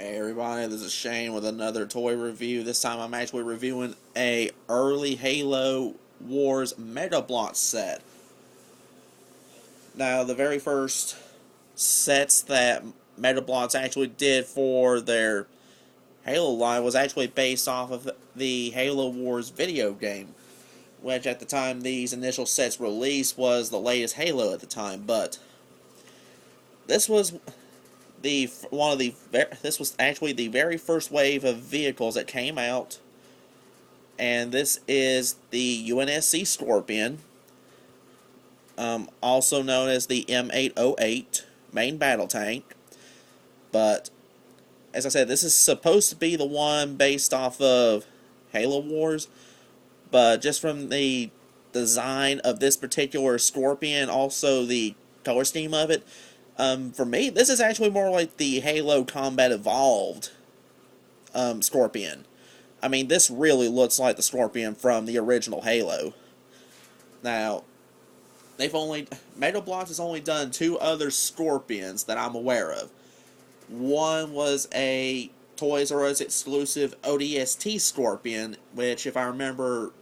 Hey everybody, this is Shane with another toy review. This time I'm actually reviewing a early Halo Wars Mega Bloks set. Now, the very first sets that Mega Bloks actually did for their Halo line was actually based off of the Halo Wars video game, which at the time these initial sets released was the latest Halo at the time, but this was this was actually the very first wave of vehicles that came out, and this is the UNSC Scorpion, also known as the M808 main battle tank. But as I said, this is supposed to be the one based off of Halo Wars, but just from the design of this particular Scorpion, also the color scheme of it, for me, this is actually more like the Halo Combat Evolved Scorpion. I mean, this really looks like the Scorpion from the original Halo. Now, Mega Bloks has only done two other Scorpions that I'm aware of. One was a Toys R Us exclusive ODST Scorpion, which, if I remember,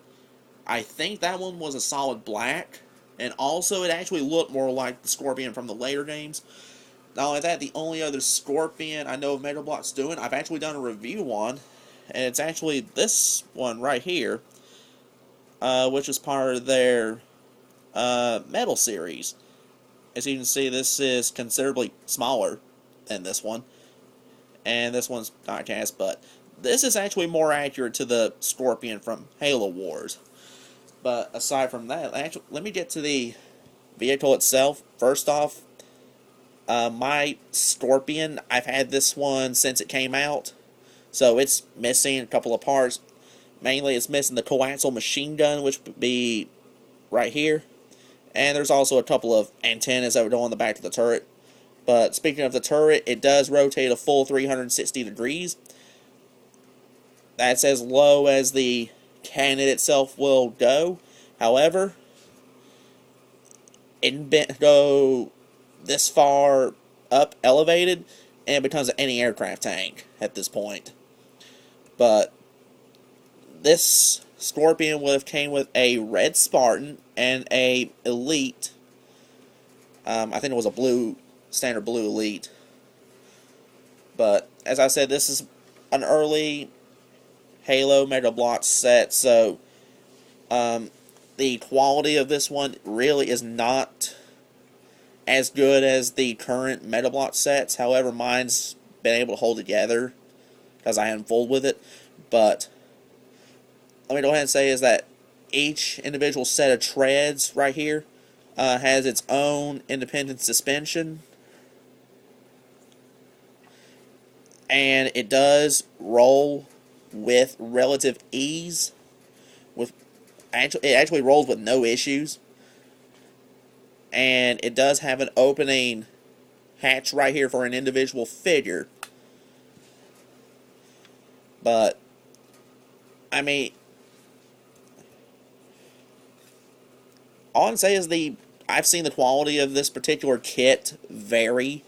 I think that one was a solid black. And also, it actually looked more like the Scorpion from the later games. Not only that, the only other Scorpion I know of Mega Bloks doing, I've actually done a review on, and it's actually this one right here, which is part of their Metal series. As you can see, this is considerably smaller than this one, and this one's not cast, but this is actually more accurate to the Scorpion from Halo Wars. But aside from that, actually, let me get to the vehicle itself. First off, my Scorpion, I've had this one since it came out, so it's missing a couple of parts. Mainly, it's missing the coaxial machine gun, which would be right here. And there's also a couple of antennas that would go on the back of the turret. But speaking of the turret, it does rotate a full 360 degrees. That's as low as the cannon itself will go. However, it didn't go this far up elevated, and it becomes an anti-aircraft tank at this point. But this Scorpion would have came with a red Spartan and a Elite. I think it was a standard blue Elite. But as I said, this is an early Halo Mega Bloks set, so the quality of this one really is not as good as the current Mega Bloks sets. However, mine's been able to hold together because I haven't fooled with it. But let me go ahead and say is that each individual set of treads right here has its own independent suspension, and it does roll with relative ease. It actually rolls with no issues, and it does have an opening hatch right here for an individual figure. But I mean, all I can say is I've seen the quality of this particular kit vary.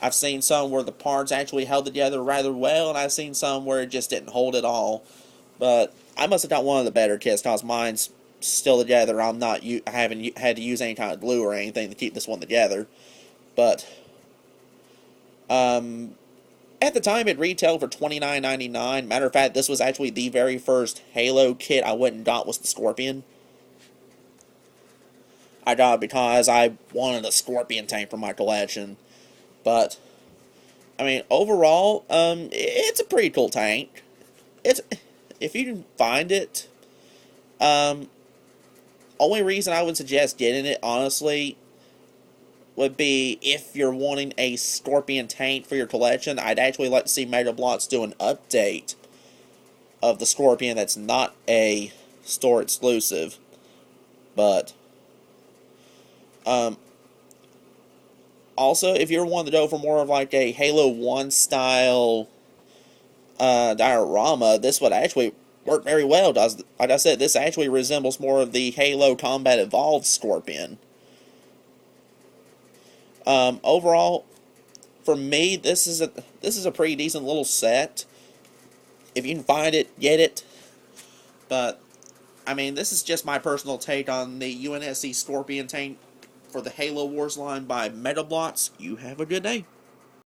I've seen some where the parts actually held together rather well, and I've seen some where it just didn't hold at all. But I must have got one of the better kits because mine's still together. I haven't had to use any kind of glue or anything to keep this one together. But at the time, it retailed for $29.99. Matter of fact, this was actually the very first Halo kit I went and got was the Scorpion. I got it because I wanted a Scorpion tank for my collection. But I mean, overall, it's a pretty cool tank. If you can find it, only reason I would suggest getting it, honestly, would be if you're wanting a Scorpion tank for your collection. I'd actually like to see Mega Bloks do an update of the Scorpion that's not a store exclusive. But also, if you're wanting to go for more of like a Halo 1 style diorama, this would actually work very well. Like I said, this actually resembles more of the Halo Combat Evolved Scorpion. Overall, for me, this is a pretty decent little set. If you can find it, get it. But I mean, this is just my personal take on the UNSC Scorpion tank for the Halo Wars line by Mega Bloks. You have a good day.